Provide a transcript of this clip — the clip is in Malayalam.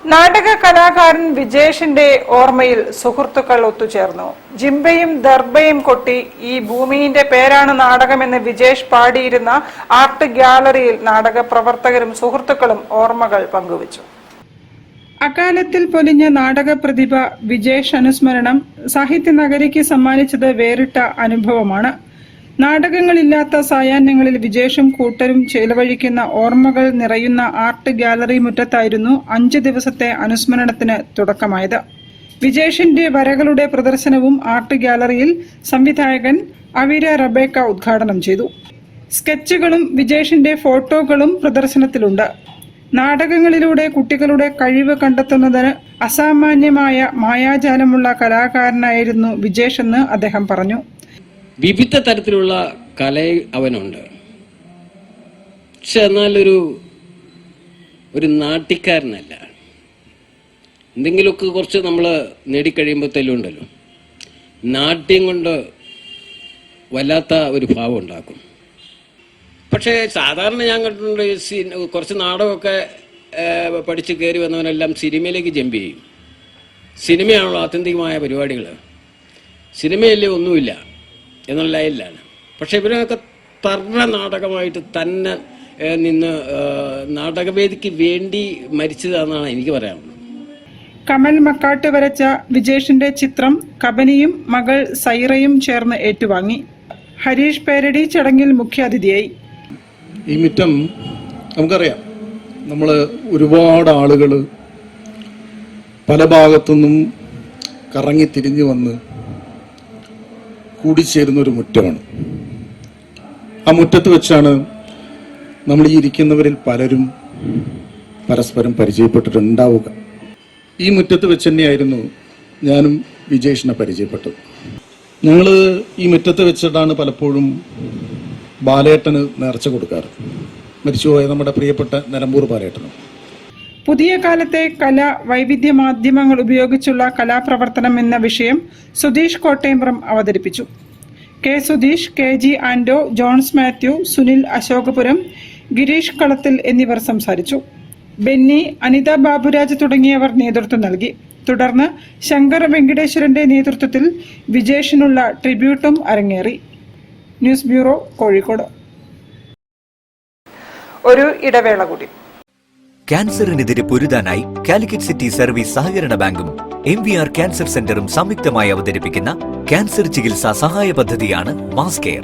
നാടക കലാകാരൻ വിജേഷിന്റെ ഓർമ്മയിൽ സുഹൃത്തുക്കൾ ഒത്തുചേർന്നു. ജിംബയും ദർബയും കൊട്ടി ഈ ഭൂമിയുടെ പേരാണ് നാടകമെന്ന് വിജേഷ് പാടിയിരുന്ന ആർട്ട് ഗ്യാലറിയിൽ നാടക പ്രവർത്തകരും സുഹൃത്തുക്കളും ഓർമ്മകൾ പങ്കുവച്ചു. അകാലത്തിൽ പൊലിഞ്ഞ നാടക പ്രതിഭ വിജേഷ് അനുസ്മരണം സാഹിത്യ നഗരിക്ക് സമ്മാനിച്ചത് വേറിട്ട അനുഭവമാണ്. നാടകങ്ങളില്ലാത്ത സായാഹ്നങ്ങളിൽ വിജേഷും കൂട്ടരും ചെലവഴിക്കുന്ന ഓർമ്മകൾ നിറയുന്ന ആർട്ട് ഗ്യാലറി മുറ്റത്തായിരുന്നു 5 ദിവസത്തെ അനുസ്മരണത്തിന് തുടക്കമായത്. വിജേഷിന്റെ വരകളുടെ പ്രദർശനവും ആർട്ട് ഗ്യാലറിയിൽ സംവിധായകൻ അവിര റബേക്ക ഉദ്ഘാടനം ചെയ്തു. സ്കെച്ചുകളും വിജേഷിന്റെ ഫോട്ടോകളും പ്രദർശനത്തിലുണ്ട്. നാടകങ്ങളിലൂടെ കുട്ടികളുടെ കഴിവ് കണ്ടെത്തുന്നതിന് അസാമാന്യമായ മായാജാലമുള്ള കലാകാരനായിരുന്നു വിജേഷ് എന്ന് അദ്ദേഹം പറഞ്ഞു. വിവിധ തരത്തിലുള്ള കല അവനുണ്ട്. പക്ഷെ എന്നാൽ ഒരു നാട്ടിക്കാരനല്ല. എന്തെങ്കിലുമൊക്കെ കുറച്ച് നമ്മൾ നേടിക്കഴിയുമ്പോഴത്തേലും ഉണ്ടല്ലോ, നാട്യം കൊണ്ട് വല്ലാത്ത ഒരു ഭാവം ഉണ്ടാക്കും. പക്ഷേ സാധാരണ ഞാൻ കണ്ടിട്ടുണ്ട്, കുറച്ച് നാടകമൊക്കെ പഠിച്ച് കയറി വന്നവനെല്ലാം സിനിമയിലേക്ക് ജമ്പ് ചെയ്യും. സിനിമയാണല്ലോ ആത്യന്തികമായ പരിപാടികൾ. സിനിമയല്ലേ ഒന്നുമില്ല എന്നുള്ള ലൈനിലാണ്. പക്ഷെ ഇവരൊക്കെ തർണ നാടകമായിട്ട് തന്നെ നിന്ന് നാടകവേദിക്ക് വേണ്ടി മരിച്ചതാണെന്നാണ് എനിക്ക് പറയാനുള്ളത്. കമൽ മക്കാട്ട് വരച്ച വിജേഷിന്റെ ചിത്രം കബനിയും മകൾ സൈറയും ചേർന്ന് ഏറ്റുവാങ്ങി. ഹരീഷ് പേരടി ചടങ്ങിൽ മുഖ്യാതിഥിയായി. ഈ മുറ്റം നമുക്കറിയാം, നമ്മൾ ഒരുപാട് ആളുകൾ പല ഭാഗത്തുനിന്നും കറങ്ങി തിരിഞ്ഞു വന്ന് കൂടിച്ചേരുന്ന ഒരു മുറ്റമാണ്. ആ മുറ്റത്ത് വെച്ചാണ് നമ്മൾ ഈ ഇരിക്കുന്നവരിൽ പലരും പരസ്പരം പരിചയപ്പെട്ടിട്ടുണ്ടാവുക. ഈ മുറ്റത്ത് വെച്ച് തന്നെയായിരുന്നു ഞാനും വിജേഷിനെ പരിചയപ്പെട്ടത്. ഞങ്ങൾ ഈ മുറ്റത്ത് വെച്ചിട്ടാണ് പലപ്പോഴും ബാലേട്ടന് നേർച്ച കൊടുക്കാറ്. മരിച്ചുപോയ നമ്മുടെ പ്രിയപ്പെട്ട നിലമ്പൂർ ബാലേട്ടനും. പുതിയ കാലത്തെ കല വൈവിധ്യ മാധ്യമങ്ങൾ ഉപയോഗിച്ചുള്ള കലാപ്രവർത്തനം എന്ന വിഷയം സുധീഷ് കോട്ടയംപുറം അവതരിപ്പിച്ചു. കെ സുധീഷ്, KG ആൻഡോ, ജോൺസ് മാത്യു, സുനിൽ അശോകപുരം, ഗിരീഷ് കളത്തിൽ എന്നിവർ സംസാരിച്ചു. ബെന്നി, അനിത ബാബുരാജ് തുടങ്ങിയവർ നേതൃത്വം നൽകി. തുടർന്ന് ശങ്കർ വെങ്കടേശ്വരന്റെ നേതൃത്വത്തിൽ വിജേഷിനുള്ള ട്രിബ്യൂട്ടും അരങ്ങേറി. News bureau, Kozhikode. ഒരു ഇടവേള കൂടി. ക്യാൻസറിനെതിരെ പൊരുതാനായി കാലിക്കറ്റ് സിറ്റി സർവീസ് സഹകരണ ബാങ്കും MVR ക്യാൻസർ സെന്ററും സംയുക്തമായി അവതരിപ്പിക്കുന്ന ക്യാൻസർ ചികിത്സാ സഹായ പദ്ധതിയാണ് മാസ് കെയർ.